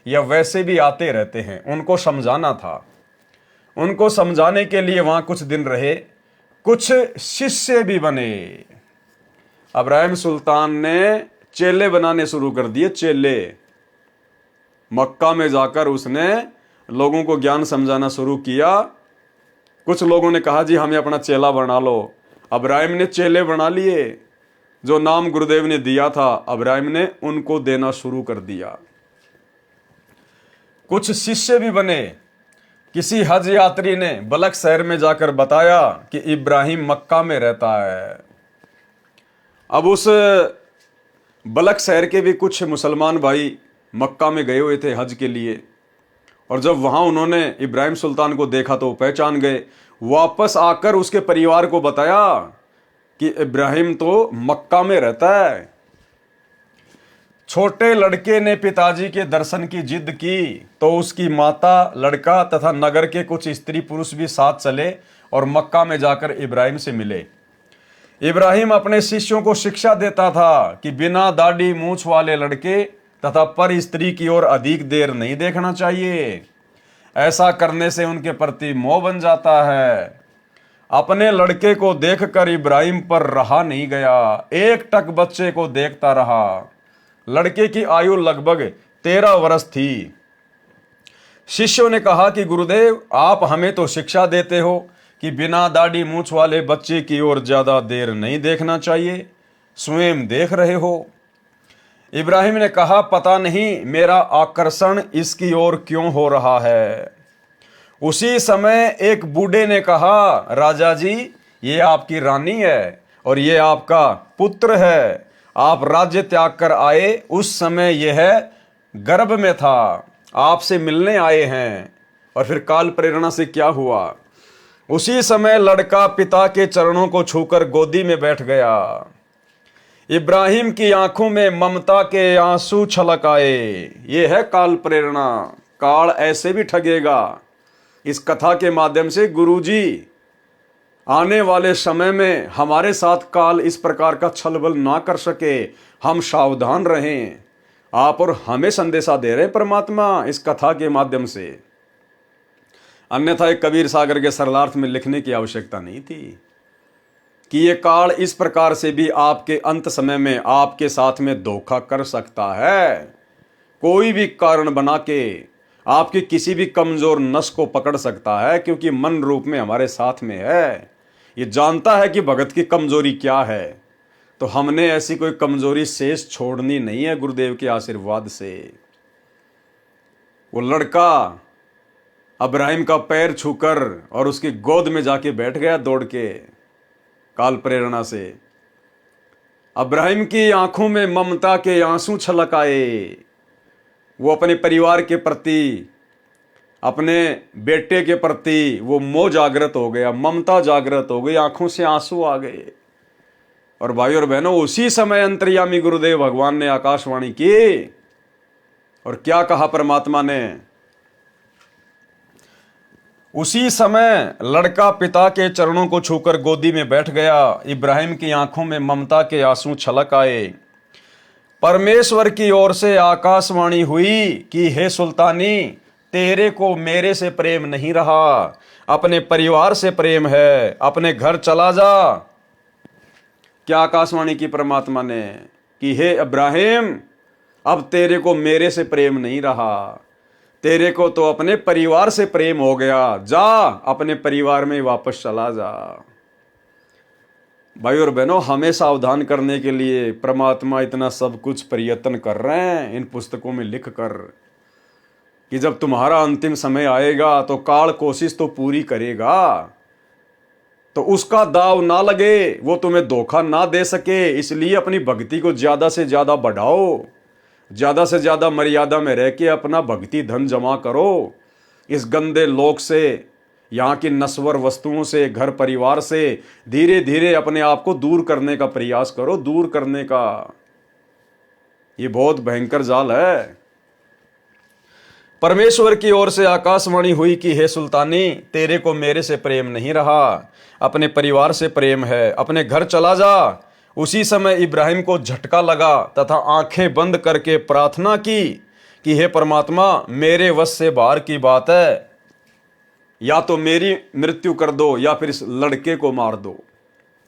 या वैसे भी आते रहते हैं, उनको समझाना था। उनको समझाने के लिए वहां कुछ दिन रहे, कुछ शिष्य भी बने। इब्राहिम सुल्तान ने चेले बनाने शुरू कर दिए, चेले। मक्का में जाकर उसने लोगों को ज्ञान समझाना शुरू किया। कुछ लोगों ने कहा जी हमें अपना चेला बना लो। इब्राहिम ने चेले बना लिए। जो नाम गुरुदेव ने दिया था इब्राहिम ने उनको देना शुरू कर दिया। कुछ शिष्य भी बने। किसी हज यात्री ने बलख शहर में जाकर बताया कि इब्राहिम मक्का में रहता है। अब उस बलख शहर के भी कुछ मुसलमान भाई मक्का में गए हुए थे हज के लिए, और जब वहां उन्होंने इब्राहिम सुल्तान को देखा तो पहचान गए। वापस आकर उसके परिवार को बताया कि इब्राहिम तो मक्का में रहता है। छोटे लड़के ने पिताजी के दर्शन की जिद की तो उसकी माता, लड़का तथा नगर के कुछ स्त्री पुरुष भी साथ चले और मक्का में जाकर इब्राहिम से मिले। इब्राहिम अपने शिष्यों को शिक्षा देता था कि बिना दाढ़ी मूछ वाले लड़के तथा पर स्त्री की ओर अधिक देर नहीं देखना चाहिए। ऐसा करने से उनके प्रति मोह बन जाता है। अपने लड़के को देखकर इब्राहिम पर रहा नहीं गया, एक टक बच्चे को देखता रहा। लड़के की आयु लगभग 13 वर्ष थी। शिष्यों ने कहा कि गुरुदेव आप हमें तो शिक्षा देते हो कि बिना दाढ़ी मूछ वाले बच्चे की ओर ज्यादा देर नहीं देखना चाहिए, स्वयं देख रहे हो। इब्राहिम ने कहा पता नहीं मेरा आकर्षण इसकी ओर क्यों हो रहा है। उसी समय एक बूढ़े ने कहा राजा जी ये आपकी रानी है और ये आपका पुत्र है। आप राज्य त्याग कर आए उस समय यह गर्भ में था, आपसे मिलने आए हैं। और फिर काल प्रेरणा से क्या हुआ, उसी समय लड़का पिता के चरणों को छूकर गोदी में बैठ गया। इब्राहिम की आंखों में ममता के आंसू छलक आए। ये है काल प्रेरणा। काल ऐसे भी ठगेगा। इस कथा के माध्यम से गुरुजी आने वाले समय में हमारे साथ काल इस प्रकार का छलबल ना कर सके, हम सावधान रहें। आप और हमें संदेशा दे रहे परमात्मा इस कथा के माध्यम से। अन्यथा एक कबीर सागर के सरलार्थ में लिखने की आवश्यकता नहीं थी कि ये काल इस प्रकार से भी आपके अंत समय में आपके साथ में धोखा कर सकता है। कोई भी कारण बना के आपकी किसी भी कमजोर नस को पकड़ सकता है, क्योंकि मन रूप में हमारे साथ में है। ये जानता है कि भगत की कमजोरी क्या है। तो हमने ऐसी कोई कमजोरी शेष छोड़नी नहीं है गुरुदेव के आशीर्वाद से। वो लड़का इब्राहिम का पैर छूकर और उसकी गोद में जाके बैठ गया दौड़ के काल प्रेरणा से। इब्राहिम की आंखों में ममता के आंसू छलक आए। वो अपने परिवार के प्रति, अपने बेटे के प्रति वो मोह जागृत हो गया, ममता जागृत हो गई, आंखों से आंसू आ गए। और भाई और बहनों उसी समय अंतर्यामी गुरुदेव भगवान ने आकाशवाणी की और क्या कहा परमात्मा ने। उसी समय लड़का पिता के चरणों को छूकर गोदी में बैठ गया। इब्राहिम की आंखों में ममता के आंसू छलक आए। परमेश्वर की ओर से आकाशवाणी हुई कि हे सुल्तानी तेरे को मेरे से प्रेम नहीं रहा, अपने परिवार से प्रेम है, अपने घर चला जा। क्या आकाशवाणी की परमात्मा ने कि हे इब्राहिम अब तेरे को मेरे से प्रेम नहीं रहा, तेरे को तो अपने परिवार से प्रेम हो गया, जा अपने परिवार में वापस चला जा। भाई और बहनों हमें सावधान करने के लिए परमात्मा इतना सब कुछ प्रयत्न कर रहे हैं इन पुस्तकों में लिख कर कि जब तुम्हारा अंतिम समय आएगा तो काल कोशिश तो पूरी करेगा, तो उसका दाव ना लगे, वो तुम्हें धोखा ना दे सके। इसलिए अपनी भक्ति को ज्यादा से ज्यादा बढ़ाओ, ज्यादा से ज्यादा मर्यादा में रह के अपना भक्ति धन जमा करो। इस गंदे लोक से, यहाँ की नश्वर वस्तुओं से, घर परिवार से धीरे धीरे अपने आप को दूर करने का प्रयास करो। दूर करने का ये बहुत भयंकर जाल है। परमेश्वर की ओर से आकाशवाणी हुई कि हे सुल्तानी तेरे को मेरे से प्रेम नहीं रहा, अपने परिवार से प्रेम है, अपने घर चला जा। उसी समय इब्राहिम को झटका लगा तथा आंखें बंद करके प्रार्थना की कि हे परमात्मा, मेरे वश से बाहर की बात है, या तो मेरी मृत्यु कर दो या फिर इस लड़के को मार दो।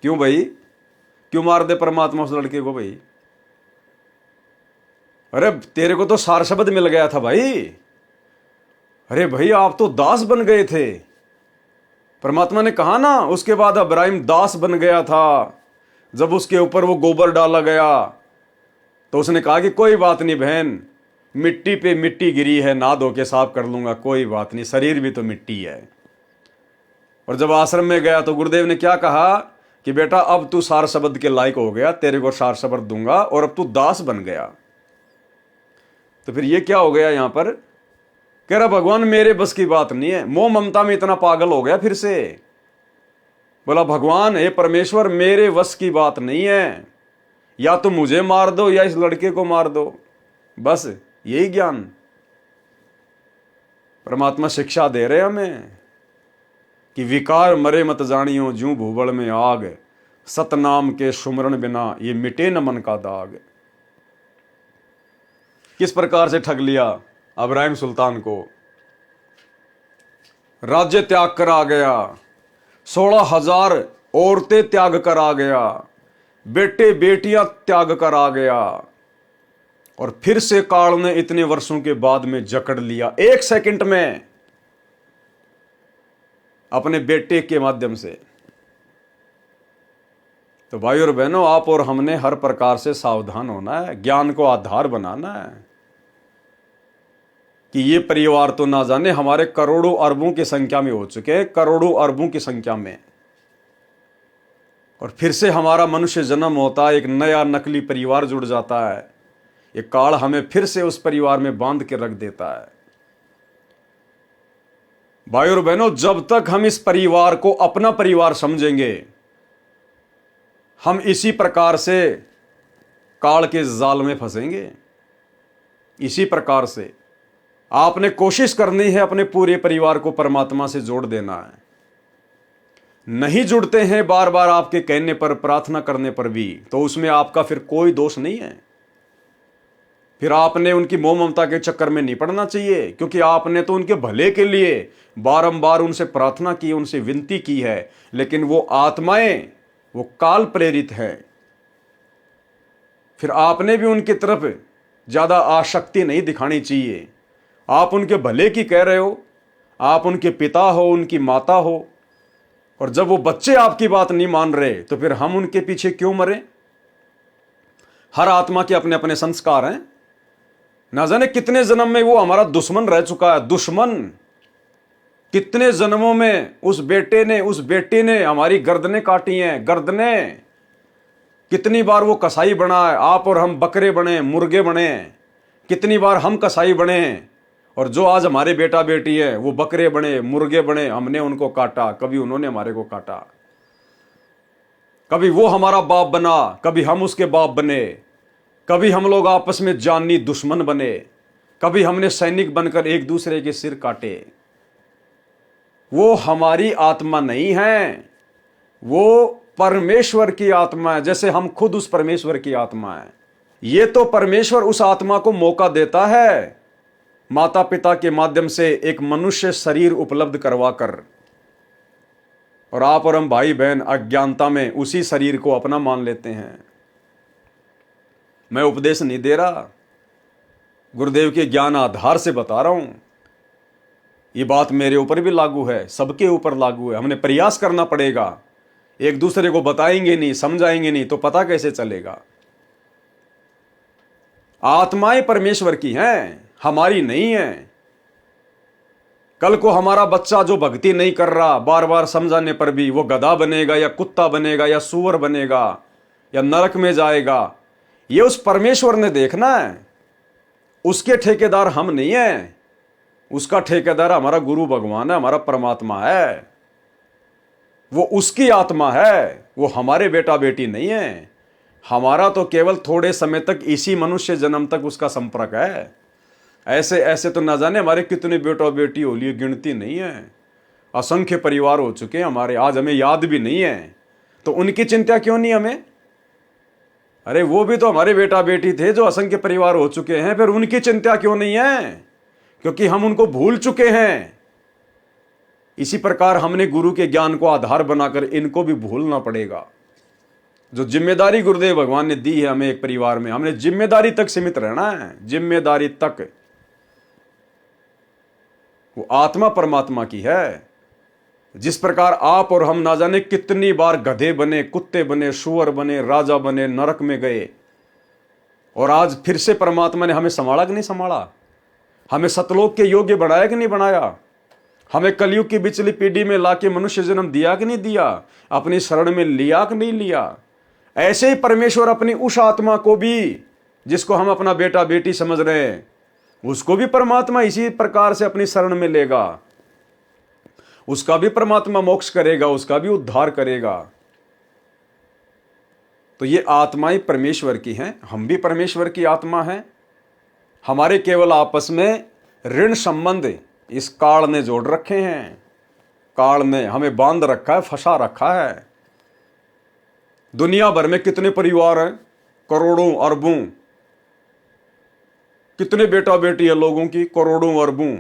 क्यों भाई, क्यों मार दे परमात्मा उस लड़के को भाई? अरे तेरे को तो सार शब्द मिल गया था भाई। अरे भाई आप तो दास बन गए थे। परमात्मा ने कहा ना, उसके बाद इब्राहिम दास बन गया था। जब उसके ऊपर वो गोबर डाला गया तो उसने कहा कि कोई बात नहीं बहन, मिट्टी पे मिट्टी गिरी है, ना धो के साफ कर लूंगा, कोई बात नहीं, शरीर भी तो मिट्टी है। और जब आश्रम में गया तो गुरुदेव ने क्या कहा कि बेटा अब तू सार शब्द के लायक हो गया, तेरे को सार शब्द दूंगा और अब तू दास बन गया। तो फिर ये क्या हो गया यहां पर? कह रहा भगवान मेरे बस की बात नहीं है। मोह ममता में इतना पागल हो गया फिर से। बोला भगवान हे परमेश्वर, मेरे वश की बात नहीं है, या तो मुझे मार दो या इस लड़के को मार दो, बस यही ज्ञान। परमात्मा शिक्षा दे रहे हमें कि विकार मरे मत जानियो, जूं भूबड़ में आग, सतनाम के सुमरण बिना ये मिटे न मन का दाग। किस प्रकार से ठग लिया इब्राहिम सुल्तान को। राज्य त्याग कर आ गया, 16,000 औरतें त्याग कर आ गया, बेटे बेटियां त्याग कर आ गया, और फिर से काल ने इतने वर्षों के बाद में जकड़ लिया, 1 सेकंड में, अपने बेटे के माध्यम से। तो भाई और बहनों, आप और हमने हर प्रकार से सावधान होना है, ज्ञान को आधार बनाना है कि ये परिवार तो ना जाने हमारे करोड़ों अरबों की संख्या में हो चुके हैं, करोड़ों अरबों की संख्या में, और फिर से हमारा मनुष्य जन्म होता है, एक नया नकली परिवार जुड़ जाता है। ये काल हमें फिर से उस परिवार में बांध के रख देता है। भाई और बहनों, जब तक हम इस परिवार को अपना परिवार समझेंगे, हम इसी प्रकार से काल के जाल में फंसेंगे। इसी प्रकार से आपने कोशिश करनी है अपने पूरे परिवार को परमात्मा से जोड़ देना है। नहीं जुड़ते हैं बार बार आपके कहने पर, प्रार्थना करने पर भी, तो उसमें आपका फिर कोई दोष नहीं है। फिर आपने उनकी मोह ममता के चक्कर में नहीं पड़ना चाहिए, क्योंकि आपने तो उनके भले के लिए बारंबार उनसे प्रार्थना की, उनसे विनती की है, लेकिन वो आत्माएं, वो काल प्रेरित है। फिर आपने भी उनकी तरफ ज्यादा आसक्ति नहीं दिखानी चाहिए। आप उनके भले की कह रहे हो, आप उनके पिता हो, उनकी माता हो, और जब वो बच्चे आपकी बात नहीं मान रहे तो फिर हम उनके पीछे क्यों मरे? हर आत्मा के अपने अपने संस्कार हैं। ना जाने कितने जन्म में वो हमारा दुश्मन रह चुका है। दुश्मन कितने जन्मों में उस बेटे ने, उस बेटी ने हमारी गर्दनें काटी हैं, गर्दनें। कितनी बार वो कसाई बना है, आप और हम बकरे बने, मुर्गे बने। कितनी बार हम कसाई बने, और जो आज हमारे बेटा बेटी है वो बकरे बने, मुर्गे बने। हमने उनको काटा, कभी उन्होंने हमारे को काटा। कभी वो हमारा बाप बना, कभी हम उसके बाप बने। कभी हम लोग आपस में जानी दुश्मन बने, कभी हमने सैनिक बनकर एक दूसरे के सिर काटे। वो हमारी आत्मा नहीं है, वो परमेश्वर की आत्मा है, जैसे हम खुद उस परमेश्वर की आत्मा है। ये तो परमेश्वर उस आत्मा को मौका देता है माता पिता के माध्यम से एक मनुष्य शरीर उपलब्ध करवाकर, और आप और हम भाई बहन अज्ञानता में उसी शरीर को अपना मान लेते हैं। मैं उपदेश नहीं दे रहा, गुरुदेव के ज्ञान आधार से बता रहा हूं। ये बात मेरे ऊपर भी लागू है, सबके ऊपर लागू है। हमने प्रयास करना पड़ेगा। एक दूसरे को बताएंगे नहीं, समझाएंगे नहीं तो पता कैसे चलेगा? आत्माएं परमेश्वर की हैं, हमारी नहीं है। कल को हमारा बच्चा जो भक्ति नहीं कर रहा, बार बार समझाने पर भी, वो गधा बनेगा या कुत्ता बनेगा या सूअर बनेगा या नरक में जाएगा, ये उस परमेश्वर ने देखना है। उसके ठेकेदार हम नहीं है, उसका ठेकेदार हमारा गुरु भगवान है, हमारा परमात्मा है। वो उसकी आत्मा है, वो हमारे बेटा बेटी नहीं है। हमारा तो केवल थोड़े समय तक, इसी मनुष्य जन्म तक उसका संपर्क है। ऐसे ऐसे तो ना जाने हमारे कितने बेटा बेटी हो लिए, गिनती नहीं है। असंख्य परिवार हो चुके हैं हमारे, आज हमें याद भी नहीं है। तो उनकी चिंता क्यों नहीं हमें? अरे वो भी तो हमारे बेटा बेटी थे जो असंख्य परिवार हो चुके हैं, फिर उनकी चिंता क्यों नहीं है? क्योंकि हम उनको भूल चुके हैं। इसी प्रकार हमने गुरु के ज्ञान को आधार बनाकर इनको भी भूलना पड़ेगा। जो जिम्मेदारी गुरुदेव भगवान ने दी है हमें एक परिवार में, हमने जिम्मेदारी तक सीमित रहना है, जिम्मेदारी तक। वो आत्मा परमात्मा की है। जिस प्रकार आप और हम ना जाने कितनी बार गधे बने, कुत्ते बने, सुअर बने, राजा बने, नरक में गए, और आज फिर से परमात्मा ने हमें संभाला कि नहीं संभाला? हमें सतलोक के योग्य बनाया कि नहीं बनाया? हमें कलयुग की बिचली पीढ़ी में लाके मनुष्य जन्म दिया कि नहीं दिया? अपनी शरण में लिया कि नहीं लिया? ऐसे ही परमेश्वर अपनी उस आत्मा को भी, जिसको हम अपना बेटा बेटी समझ रहे हैं, उसको भी परमात्मा इसी प्रकार से अपनी शरण में लेगा। उसका भी परमात्मा मोक्ष करेगा, उसका भी उद्धार करेगा। तो ये आत्माएं परमेश्वर की हैं, हम भी परमेश्वर की आत्मा हैं। हमारे केवल आपस में ऋण संबंध इस काल ने जोड़ रखे हैं। काल ने हमें बांध रखा है, फंसा रखा है। दुनिया भर में कितने परिवार हैं? करोड़ों अरबों। कितने बेटा बेटी है लोगों की? करोड़ों अरबों।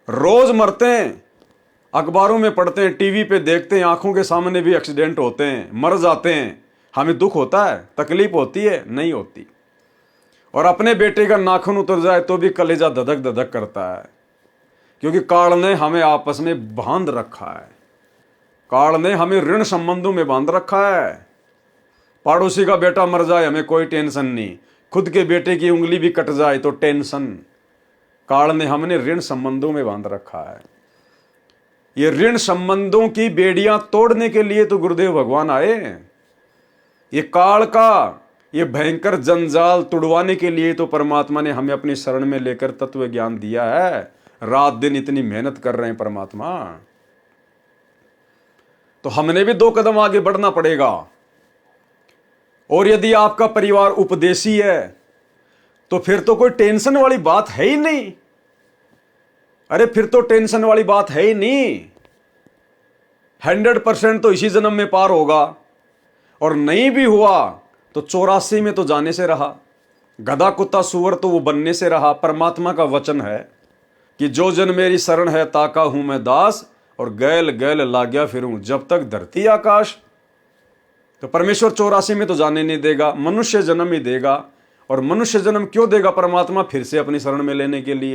रोज मरते हैं, अखबारों में पढ़ते हैं, टीवी पे देखते हैं, आंखों के सामने भी एक्सीडेंट होते हैं, मर जाते हैं। हमें दुख होता है, तकलीफ होती है? नहीं होती। और अपने बेटे का नाखून उतर जाए तो भी कलेजा धधक धधक करता है, क्योंकि काल ने हमें आपस में बांध रखा है। काल ने हमें ऋण संबंधों में बांध रखा है। पड़ोसी का बेटा मर जाए हमें कोई टेंशन नहीं, खुद के बेटे की उंगली भी कट जाए तो टेंशन। काल ने हमने ऋण संबंधों में बांध रखा है। ये ऋण संबंधों की बेड़ियां तोड़ने के लिए तो गुरुदेव भगवान आए। ये काल का ये भयंकर जंजाल तुड़वाने के लिए तो परमात्मा ने हमें अपनी शरण में लेकर तत्व ज्ञान दिया है। रात दिन इतनी मेहनत कर रहे हैं परमात्मा। तो हमने भी 2 कदम आगे बढ़ना पड़ेगा। और यदि आपका परिवार उपदेशी है तो फिर तो कोई टेंशन वाली बात है ही नहीं। अरे फिर तो टेंशन वाली बात है ही नहीं। 100% तो इसी जन्म में पार होगा, और नहीं भी हुआ तो 84 में तो जाने से रहा। गधा कुत्ता सुअर तो वो बनने से रहा। परमात्मा का वचन है कि जो जन मेरी शरण है ताका हूं मैं दास, और गैल गैल लाग्या फिरूं जब तक धरती आकाश। तो परमेश्वर 84 में तो जाने नहीं देगा, मनुष्य जन्म ही देगा। और मनुष्य जन्म क्यों देगा परमात्मा? फिर से अपनी शरण में लेने के लिए।